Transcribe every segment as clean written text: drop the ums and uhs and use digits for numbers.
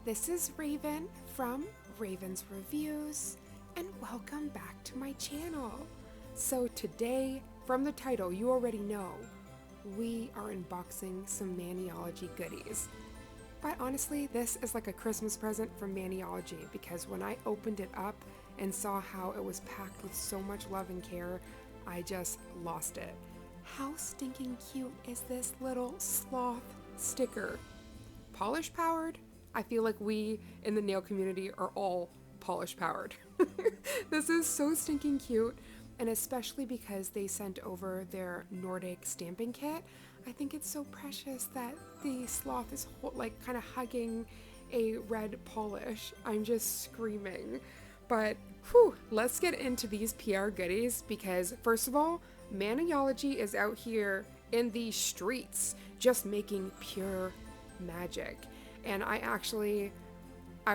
this is Raven from Raven's Reviews, and welcome back to my channel. So today, from the title, you already know, we are unboxing some Maniology goodies. But honestly, this is like a Christmas present from Maniology because when I opened it up and saw how it was packed with so much love and care, I just lost it. How stinking cute is this little sloth sticker? Polish powered? I feel like we in the nail community are all polish powered. This is so stinking cute, and especially because they sent over their Nordic Stamping Kit. I think it's so precious that the sloth is like kind of hugging a red polish. I'm just screaming. But whew, let's get into these PR goodies because first of all, Maniology is out here in the streets just making pure magic. And I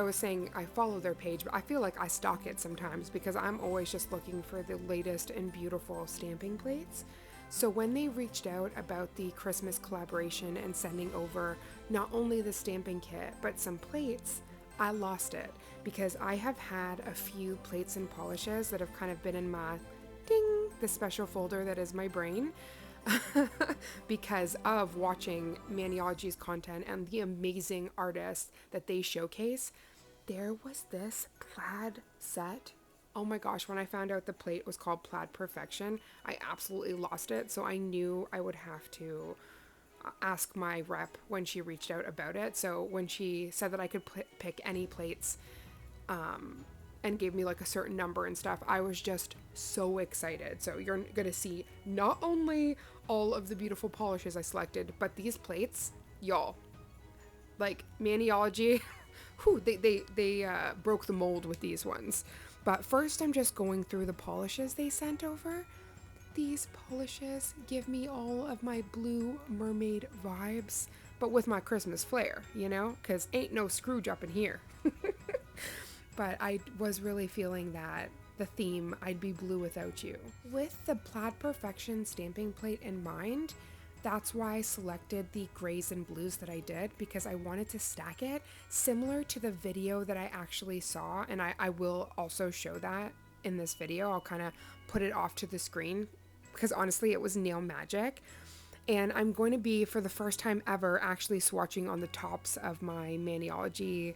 was saying I follow their page, but I feel like I stalk it sometimes because I'm always just looking for the latest and beautiful stamping plates. So when they reached out about the Christmas collaboration and sending over not only the stamping kit, but some plates, I lost it because I have had a few plates and polishes that have kind of been in my the special folder that is my brain. Because of watching Maniology's content and the amazing artists that they showcase. There was this plaid set. Oh my gosh, when I found out the plate was called Plaid Perfection, I absolutely lost it. So I knew I would have to ask my rep when she reached out about it. So when she said that I could pick any plates and gave me like a certain number and stuff, I was just so excited. So you're gonna see not only all of the beautiful polishes I selected, but these plates, y'all, like Maniology, whew, they broke the mold with these ones. But first I'm just going through the polishes they sent over. These polishes give me all of my blue mermaid vibes, but with my Christmas flair, you know, because ain't no Scrooge up in here. But I was really feeling that the theme, I'd be blue without you. With the Plaid Perfection stamping plate in mind, that's why I selected the grays and blues that I did, because I wanted to stack it similar to the video that I actually saw, and I will also show that in this video. I'll kind of put it off to the screen because honestly it was nail magic. And I'm going to be, for the first time ever, actually swatching on the tops of my Maniology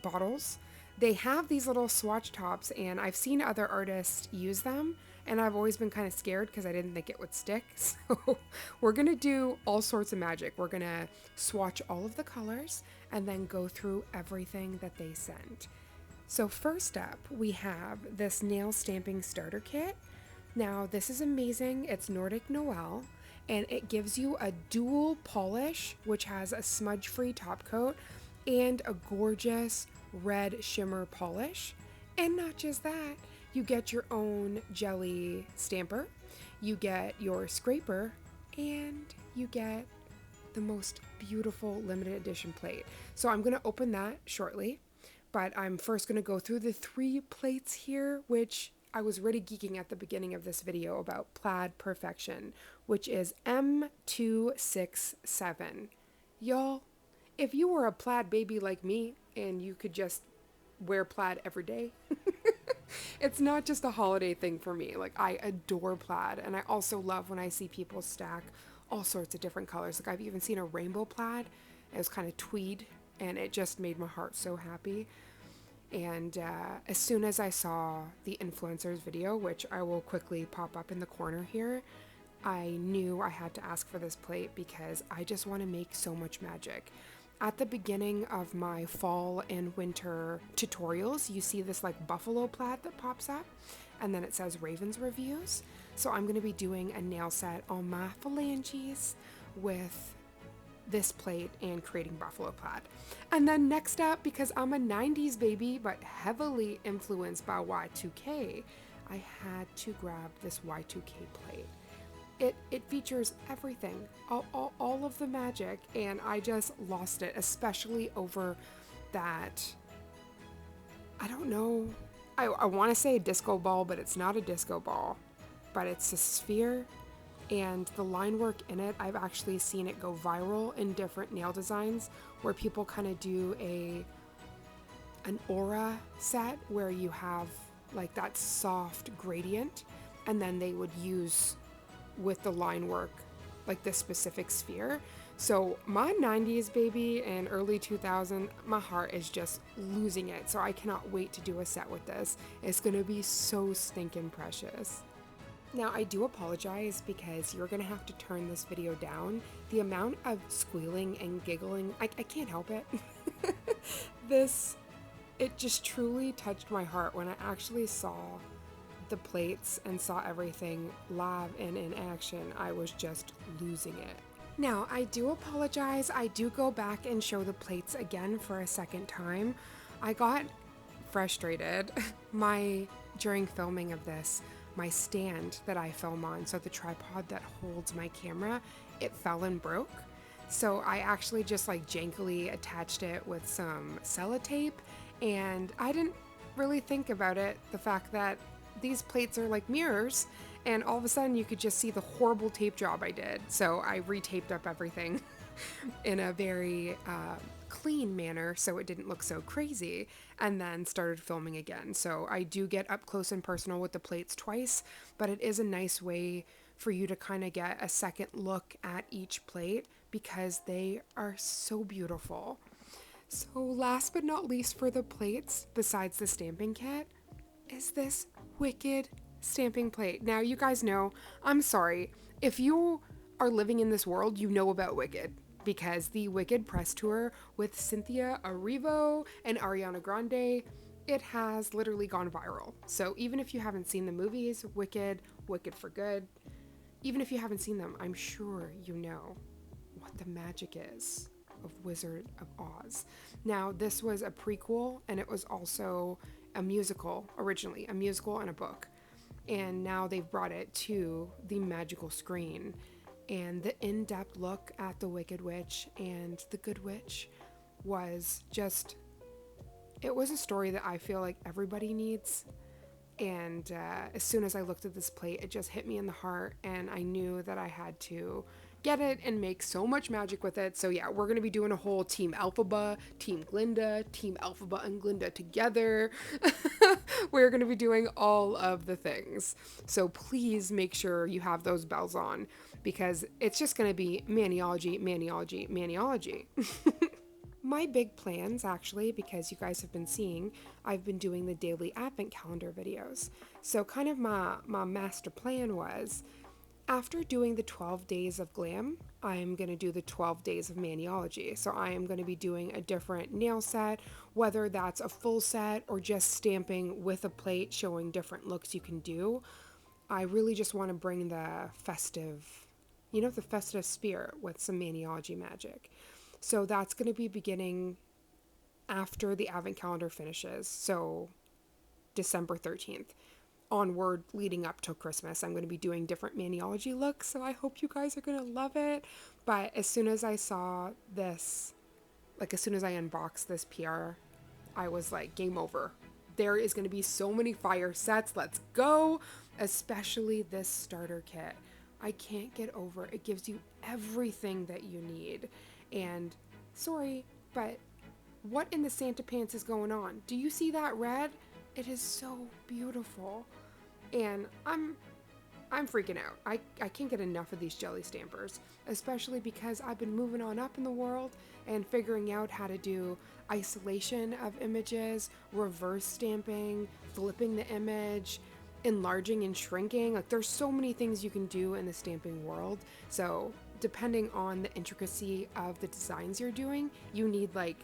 bottles. They have these little swatch tops, and I've seen other artists use them, and I've always been kind of scared because I didn't think it would stick. So we're gonna do all sorts of magic. We're gonna swatch all of the colors and then go through everything that they sent. So first up, we have this nail stamping starter kit. Now this is amazing. It's Nordic Noel, and it gives you a dual polish, which has a smudge-free top coat and a gorgeous red shimmer polish. And not just that, you get your own jelly stamper, you get your scraper, and you get the most beautiful limited edition plate. So I'm going to open that shortly, but I'm first going to go through the 3 plates here, which I was really geeking at the beginning of this video about Plaid Perfection, which is M267. Y'all, if you were a plaid baby like me and you could just wear plaid every day, it's not just a holiday thing for me. Like, I adore plaid, and I also love when I see people stack all sorts of different colors. Like, I've even seen a rainbow plaid. It was kind of tweed, and it just made my heart so happy. And as soon as I saw the influencers video, which I will quickly pop up in the corner here, I knew I had to ask for this plate because I just want to make so much magic. At the beginning of my fall and winter tutorials, you see this like buffalo plaid that pops up, and then it says Raven's Reviews. So I'm going to be doing a nail set on my phalanges with this plate and creating buffalo plaid. And then next up, because I'm a 90s baby but heavily influenced by Y2K, I had to grab this Y2K plate. It features everything, all of the magic, and I just lost it, especially over that, I don't know, I want to say a disco ball, but it's not a disco ball, but it's a sphere. And the line work in it, I've actually seen it go viral in different nail designs where people kind of do an aura set where you have like that soft gradient, and then they would use with the line work like this specific sphere. So my 90s baby and early 2000, my heart is just losing it. So I cannot wait to do a set with this. It's gonna be so stinking precious. Now I do apologize because you're gonna have to turn this video down. The amount of squealing and giggling, I can't help it. It just truly touched my heart when I actually saw the plates and saw everything live and in action. I was just losing it. Now, I do apologize. I do go back and show the plates again for a second time. I got frustrated. During filming of this, my stand that I film on, so the tripod that holds my camera, it fell and broke. So I actually just like jankily attached it with some sellotape, and I didn't really think about it, the fact that these plates are like mirrors, and all of a sudden you could just see the horrible tape job I did. So I retaped up everything in a very clean manner so it didn't look so crazy, and then started filming again. So I do get up close and personal with the plates twice, but it is a nice way for you to kind of get a second look at each plate because they are so beautiful. So last but not least for the plates, besides the stamping kit, is this Wicked Stamping Plate. Now you guys know, I'm sorry, if you are living in this world, you know about Wicked, because the Wicked press tour with Cynthia Erivo and Ariana Grande, it has literally gone viral. So even if you haven't seen the movies, Wicked, Wicked for Good, even if you haven't seen them, I'm sure you know what the magic is of Wizard of Oz. Now, this was a prequel, and it was also a musical originally, a musical and a book. And now they've brought it to the magical screen. And the in-depth look at the Wicked Witch and the Good Witch was just, it was a story that I feel like everybody needs. And as soon as I looked at this plate, it just hit me in the heart, and I knew that I had to get it and make so much magic with it. So yeah, we're going to be doing a whole Team Elphaba, Team Glinda, Team Elphaba and Glinda together. We're going to be doing all of the things. So please make sure you have those bells on, because it's just going to be Maniology, Maniology, Maniology. My big plans, actually, because you guys have been seeing, I've been doing the daily advent calendar videos. So kind of my master plan was, after doing the 12 days of glam, I am going to do the 12 days of Maniology. So I am going to be doing a different nail set, whether that's a full set or just stamping with a plate showing different looks you can do. I really just want to bring the festive, the festive spirit with some Maniology magic. So that's going to be beginning after the advent calendar finishes. So December 13th. Onward, leading up till Christmas, I'm going to be doing different Maniology looks, so I hope you guys are going to love it. But as soon as I saw this, like as soon as I unboxed this PR, I was like, game over. There is going to be so many fire sets. Let's go. Especially this starter kit. I can't get over it. It gives you everything that you need. And sorry, but what in the Santa pants is going on? Do you see that red? It is so beautiful. And I'm freaking out. I can't get enough of these jelly stampers, especially because I've been moving on up in the world and figuring out how to do isolation of images, reverse stamping, flipping the image, enlarging and shrinking. Like, there's so many things you can do in the stamping world. So depending on the intricacy of the designs you're doing, you need like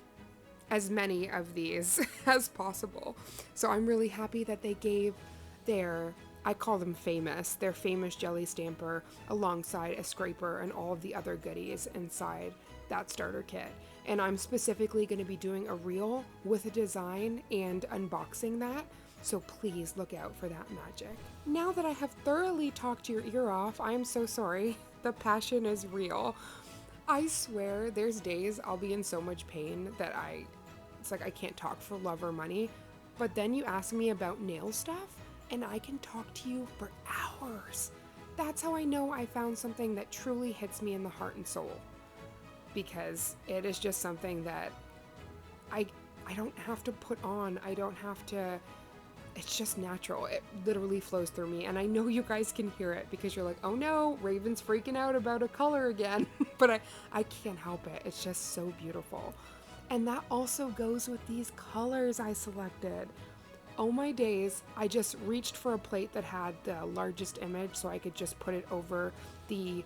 as many of these as possible. So I'm really happy that they gave I call them their famous jelly stamper alongside a scraper and all of the other goodies inside that starter kit. And I'm specifically going to be doing a reel with a design and unboxing that, so please look out for that magic. Now that I have thoroughly talked your ear off, I am so sorry. The passion is real. I swear there's days I'll be in so much pain that it's like I can't talk for love or money. But then you ask me about nail stuff and I can talk to you for hours. that's how I know I found something that truly hits me in the heart and soul, because it is just something that I I don't have to put on. I don't have to, it's just natural. It literally flows through me. And I know you guys can hear it because you're like, oh no, Raven's freaking out about a color again. But I can't help it. It's just so beautiful. And that also goes with these colors I selected. Oh my days, I just reached for a plate that had the largest image so I could just put it over the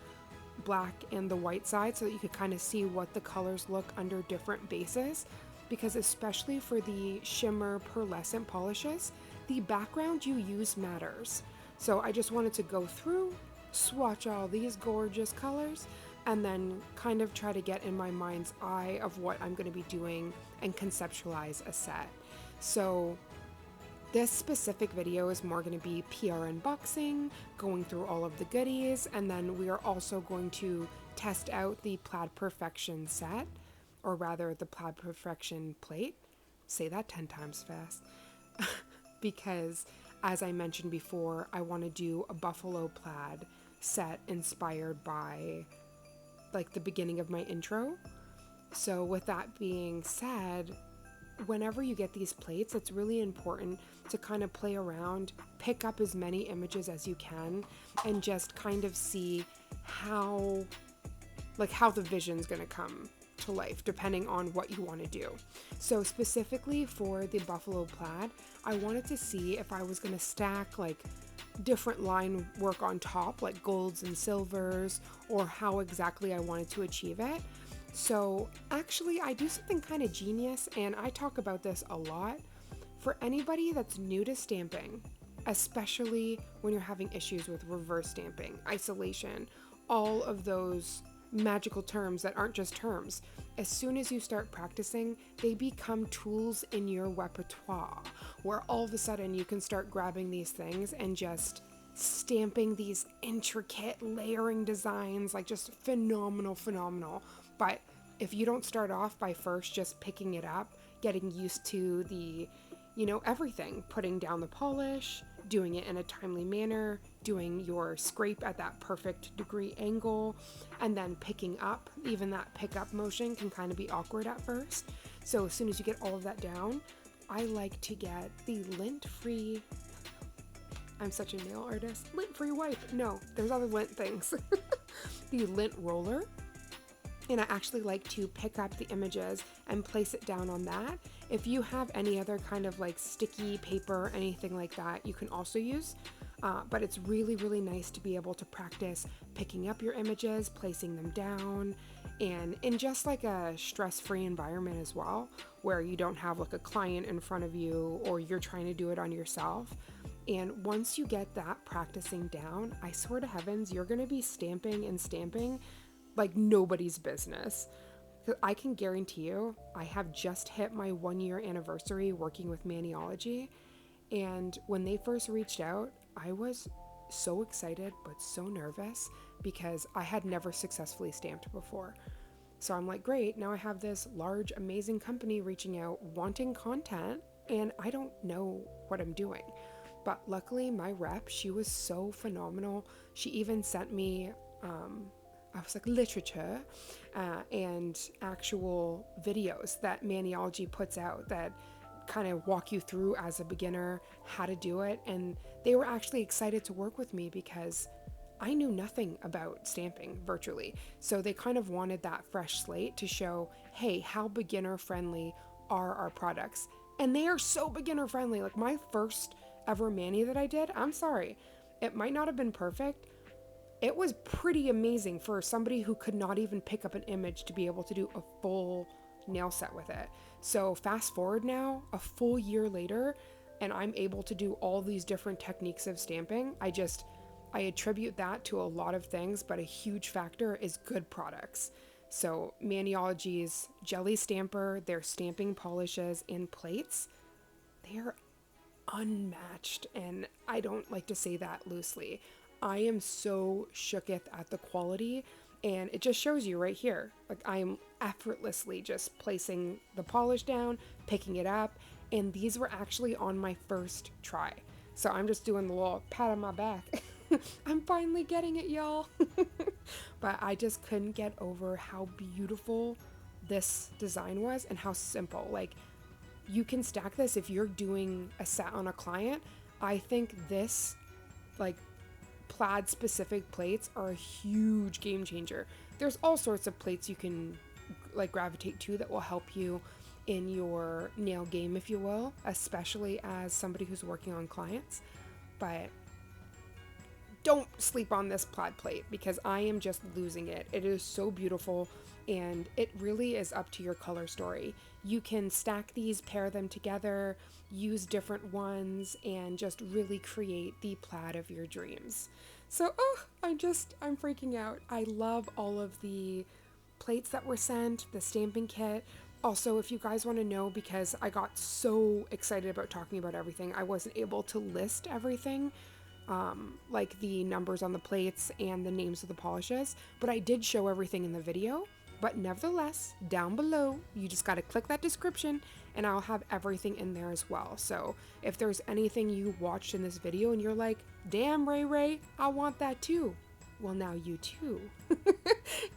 black and the white side so that you could kind of see what the colors look under different bases. Because especially for the shimmer pearlescent polishes, the background you use matters. So I just wanted to go through, swatch all these gorgeous colors, and then kind of try to get in my mind's eye of what I'm going to be doing and conceptualize a set. So this specific video is more going to be PR unboxing, going through all of the goodies, and then we are also going to test out the Plaid Perfection set, or rather the Plaid Perfection plate. Say that 10 times fast. Because as I mentioned before, I want to do a buffalo plaid set inspired by like the beginning of my intro. So with that being said, whenever you get these plates, it's really important to kind of play around, pick up as many images as you can, and just kind of see how the vision's going to come to life depending on what you want to do. So specifically for the buffalo plaid, I wanted to see if I was going to stack like different line work on top, like golds and silvers, or how exactly I wanted to achieve it. So actually I do something kind of genius, and I talk about this a lot. For anybody that's new to stamping, especially when you're having issues with reverse stamping, isolation, all of those magical terms that aren't just terms, as soon as you start practicing, they become tools in your repertoire, where all of a sudden you can start grabbing these things and just stamping these intricate layering designs, like just phenomenal. But if you don't start off by first just picking it up, getting used to the, everything, putting down the polish, doing it in a timely manner, doing your scrape at that perfect degree angle, and then picking up, even that pickup motion can kind of be awkward at first. So as soon as you get all of that down, I like to get the lint-free, I'm such a nail artist, lint-free wipe. No, there's other lint things. The lint roller. And I actually like to pick up the images and place it down on that. If you have any other kind of like sticky paper, anything like that, you can also use. But it's really nice to be able to practice picking up your images, placing them down, and in just like a stress-free environment as well, where you don't have like a client in front of you or you're trying to do it on yourself. And once you get that practicing down, I swear to heavens, you're gonna be stamping like nobody's business. I can guarantee you, I have just hit my 1-year anniversary working with Maniology, and when they first reached out, I was so excited but so nervous because I had never successfully stamped before. So I'm like, great, now I have this large, amazing company reaching out, wanting content, and I don't know what I'm doing. But luckily, my rep, she was so phenomenal. She even sent me, I was like, literature and actual videos that Maniology puts out that kind of walk you through as a beginner how to do it. And they were actually excited to work with me because I knew nothing about stamping virtually. So they kind of wanted that fresh slate to show, hey, how beginner friendly are our products? And they are so beginner friendly. Like my first ever mani that I did, I'm sorry, it might not have been perfect. It was pretty amazing for somebody who could not even pick up an image to be able to do a full nail set with it. So fast forward now, a full year later, and I'm able to do all these different techniques of stamping. I attribute that to a lot of things, but a huge factor is good products. So Maniology's jelly stamper, their stamping polishes and plates, they're unmatched, and I don't like to say that loosely. I am so shooketh at the quality, and it just shows you right here. Like I'm effortlessly just placing the polish down, picking it up, and these were actually on my first try. So I'm just doing the little pat on my back. I'm finally getting it, y'all. But I just couldn't get over how beautiful this design was and how simple. Like, you can stack this if you're doing a set on a client. I think this, like, plaid specific plates are a huge game changer. There's all sorts of plates you can like gravitate to that will help you in your nail game, if you will, especially as somebody who's working on clients. But don't sleep on this plaid plate because I am just losing it. It is so beautiful, and it really is up to your color story. You can stack these, pair them together, use different ones, and just really create the plaid of your dreams. So, I'm freaking out. I love all of the plates that were sent, the stamping kit. Also, if you guys want to know, because I got so excited about talking about everything, I wasn't able to list everything, like the numbers on the plates and the names of the polishes, but I did show everything in the video. But nevertheless, down below, you just got to click that description and I'll have everything in there as well. So if there's anything you watched in this video and you're like, damn, Ray, I want that too. Well, now you too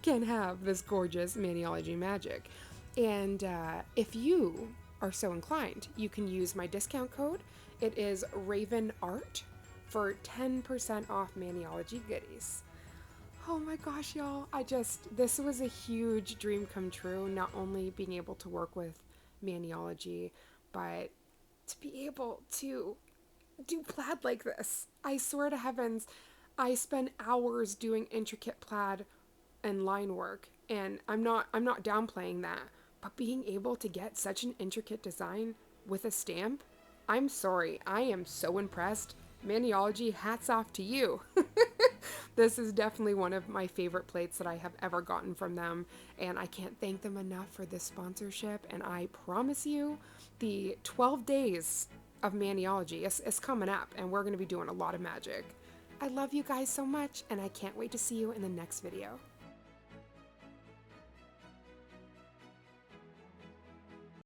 can have this gorgeous Maniology magic. And if you are so inclined, you can use my discount code. It is RavenArt for 10% off Maniology goodies. Oh my gosh, y'all. This was a huge dream come true, not only being able to work with Maniology, but to be able to do plaid like this. I swear to heavens, I spend hours doing intricate plaid and line work, and I'm not downplaying that, but being able to get such an intricate design with a stamp, I'm sorry, I am so impressed. Maniology, hats off to you. This is definitely one of my favorite plates that I have ever gotten from them, and I can't thank them enough for this sponsorship, and I promise you, the 12 days of Maniology is coming up, and we're going to be doing a lot of magic. I love you guys so much, and I can't wait to see you in the next video.